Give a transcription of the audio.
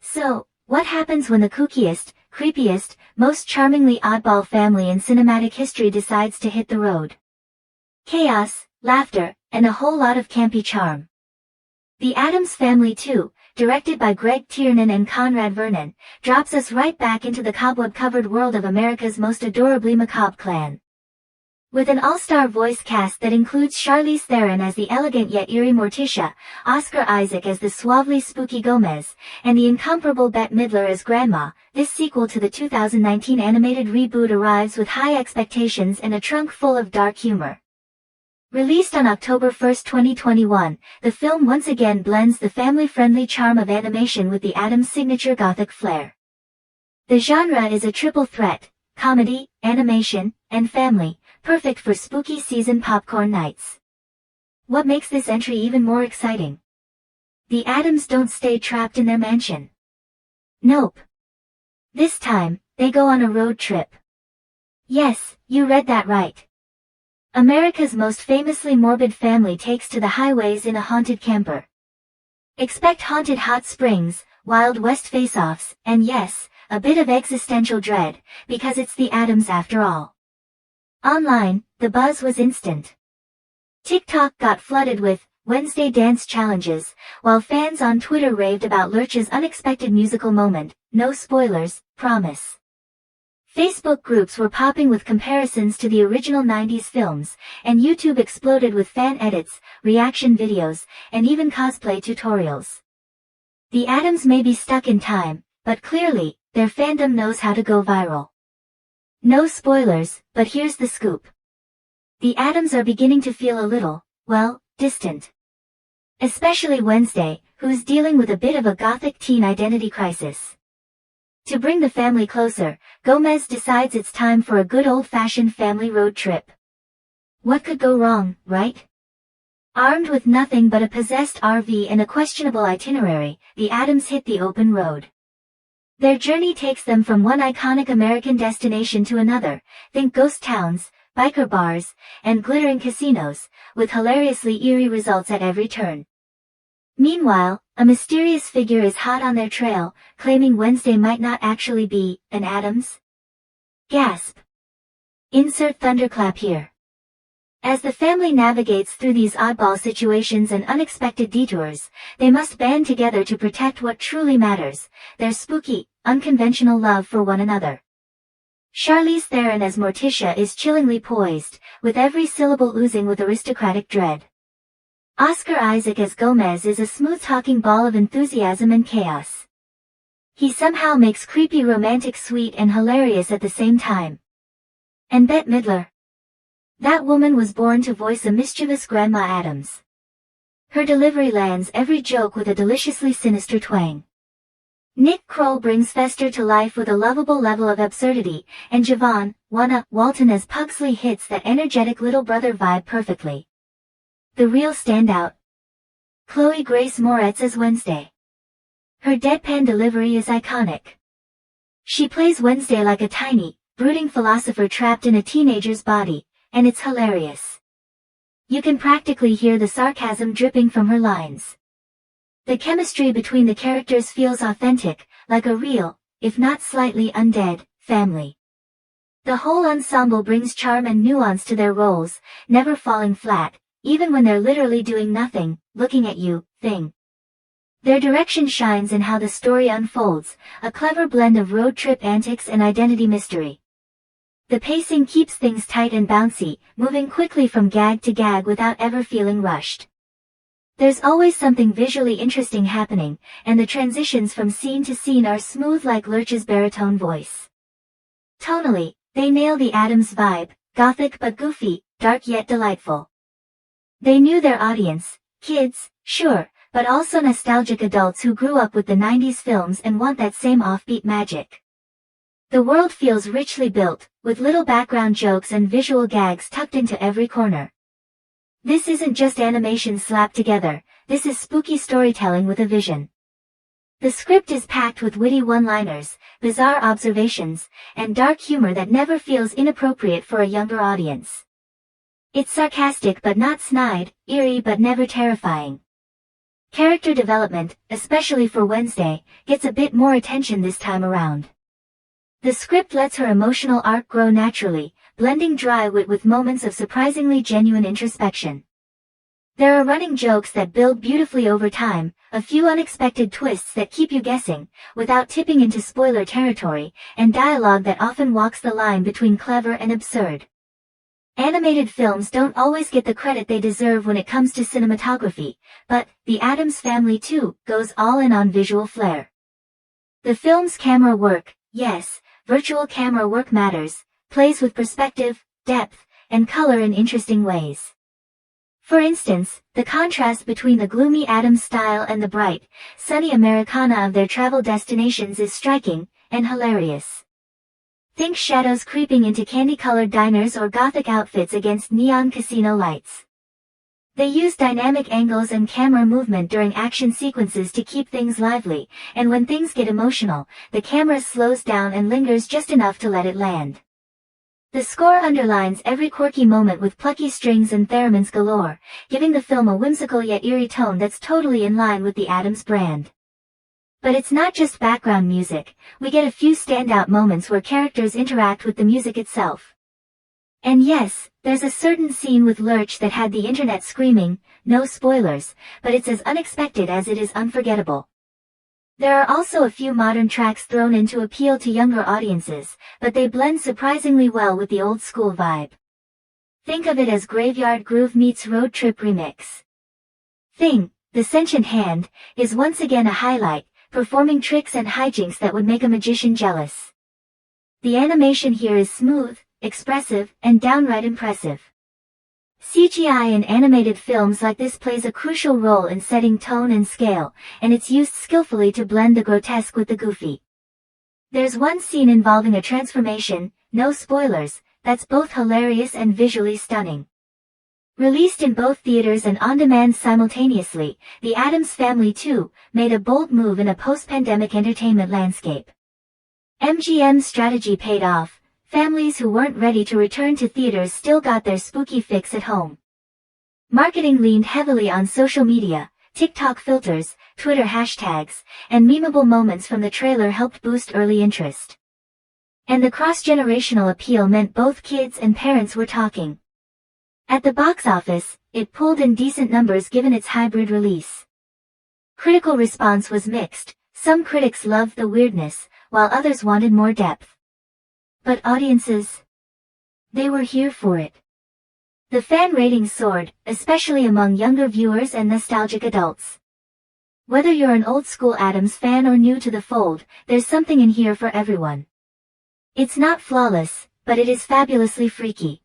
So, what happens when the kookiest, creepiest, most charmingly oddball family in cinematic history decides to hit the road? Chaos, laughter, and a whole lot of campy charm. The Addams Family 2, directed by Greg Tiernan and Conrad Vernon, drops us right back into the cobweb-covered world of America's most adorably macabre clan. With an all-star voice cast that includes Charlize Theron as the elegant yet eerie Morticia, Oscar Isaac as the suavely spooky Gomez, and the incomparable Bette Midler as Grandma, this sequel to the 2019 animated reboot arrives with high expectations and a trunk full of dark humor. Released on October 1, 2021, the film once again blends the family-friendly charm of animation with the Addams' signature gothic flair. The genre is a triple threat: comedy, animation, and family, perfect for spooky season popcorn nights. What makes this entry even more exciting? The Addams don't stay trapped in their mansion. Nope. This time, they go on a road trip. Yes, you read that right. America's most famously morbid family takes to the highways in a haunted camper. Expect haunted hot springs, Wild West face-offs, and yes, a bit of existential dread, because it's the Addams after all. Online, the buzz was instant. TikTok got flooded with Wednesday dance challenges, while fans on Twitter raved about Lurch's unexpected musical moment. No spoilers, promise. Facebook groups were popping with comparisons to the original 90s films, and YouTube exploded with fan edits, reaction videos, and even cosplay tutorials. The Addams may be stuck in time, but clearly, their fandom knows how to go viral. No spoilers, but here's the scoop. The Addams are beginning to feel a little, well, distant. Especially Wednesday, who's dealing with a bit of a gothic teen identity crisis. To bring the family closer, Gomez decides it's time for a good old-fashioned family road trip. What could go wrong, right? Armed with nothing but a possessed RV and a questionable itinerary, the Addams hit the open road. Their journey takes them from one iconic American destination to another, think ghost towns, biker bars, and glittering casinos, with hilariously eerie results at every turn. Meanwhile, a mysterious figure is hot on their trail, claiming Wednesday might not actually be an Addams. Gasp. Insert thunderclap here. As the family navigates through these oddball situations and unexpected detours, they must band together to protect what truly matters, their spooky, unconventional love for one another. Charlize Theron as Morticia is chillingly poised, with every syllable oozing with aristocratic dread. Oscar Isaac as Gomez is a smooth-talking ball of enthusiasm and chaos. He somehow makes creepy romantic sweet and hilarious at the same time. And Bette Midler. That woman was born to voice a mischievous Grandma Addams. Her delivery lands every joke with a deliciously sinister twang. Nick Kroll brings Fester to life with a lovable level of absurdity, and Javon Walton as Pugsley hits that energetic little brother vibe perfectly. The real standout. Chloë Grace Moretz as Wednesday. Her deadpan delivery is iconic. She plays Wednesday like a tiny, brooding philosopher trapped in a teenager's body, and it's hilarious. You can practically hear the sarcasm dripping from her lines. The chemistry between the characters feels authentic, like a real, if not slightly undead, family. The whole ensemble brings charm and nuance to their roles, never falling flat, even when they're literally doing nothing, looking at you, thing. Their direction shines in how the story unfolds, a clever blend of road trip antics and identity mystery. The pacing keeps things tight and bouncy, moving quickly from gag to gag without ever feeling rushed. There's always something visually interesting happening, and the transitions from scene to scene are smooth like Lurch's baritone voice. Tonally, they nail the Addams vibe, gothic but goofy, dark yet delightful. They knew their audience, kids, sure, but also nostalgic adults who grew up with the 90s films and want that same offbeat magic. The world feels richly built, with little background jokes and visual gags tucked into every corner. This isn't just animation slapped together, this is spooky storytelling with a vision. The script is packed with witty one-liners, bizarre observations, and dark humor that never feels inappropriate for a younger audience. It's sarcastic but not snide, eerie but never terrifying. Character development, especially for Wednesday, gets a bit more attention this time around. The script lets her emotional arc grow naturally, blending dry wit with moments of surprisingly genuine introspection. There are running jokes that build beautifully over time, a few unexpected twists that keep you guessing, without tipping into spoiler territory, and dialogue that often walks the line between clever and absurd. Animated films don't always get the credit they deserve when it comes to cinematography, but The Addams Family too goes all in on visual flair. The film's camera work, yes, virtual camera work matters, plays with perspective, depth, and color in interesting ways. For instance, the contrast between the gloomy Addams style and the bright, sunny Americana of their travel destinations is striking and hilarious. Think shadows creeping into candy-colored diners or gothic outfits against neon casino lights. They use dynamic angles and camera movement during action sequences to keep things lively, and when things get emotional, the camera slows down and lingers just enough to let it land. The score underlines every quirky moment with plucky strings and theremins galore, giving the film a whimsical yet eerie tone that's totally in line with the Addams brand. But it's not just background music, we get a few standout moments where characters interact with the music itself. And yes, there's a certain scene with Lurch that had the internet screaming, no spoilers, but it's as unexpected as it is unforgettable. There are also a few modern tracks thrown in to appeal to younger audiences, but they blend surprisingly well with the old school vibe. Think of it as Graveyard Groove meets Road Trip Remix. Thing, the sentient hand, is once again a highlight, performing tricks and hijinks that would make a magician jealous. The animation here is smooth, expressive, and downright impressive. CGI in animated films like this plays a crucial role in setting tone and scale, and it's used skillfully to blend the grotesque with the goofy. There's one scene involving a transformation, no spoilers, that's both hilarious and visually stunning. Released in both theaters and on-demand simultaneously, The Addams Family 2 made a bold move in a post-pandemic entertainment landscape. MGM's strategy paid off. Families who weren't ready to return to theaters still got their spooky fix at home. Marketing leaned heavily on social media, TikTok filters, Twitter hashtags, and memeable moments from the trailer helped boost early interest. And the cross-generational appeal meant both kids and parents were talking. At the box office, it pulled in decent numbers given its hybrid release. Critical response was mixed, some critics loved the weirdness, while others wanted more depth. But audiences? They were here for it. The fan ratings soared, especially among younger viewers and nostalgic adults. Whether you're an old-school Addams fan or new to the fold, there's something in here for everyone. It's not flawless, but it is fabulously freaky.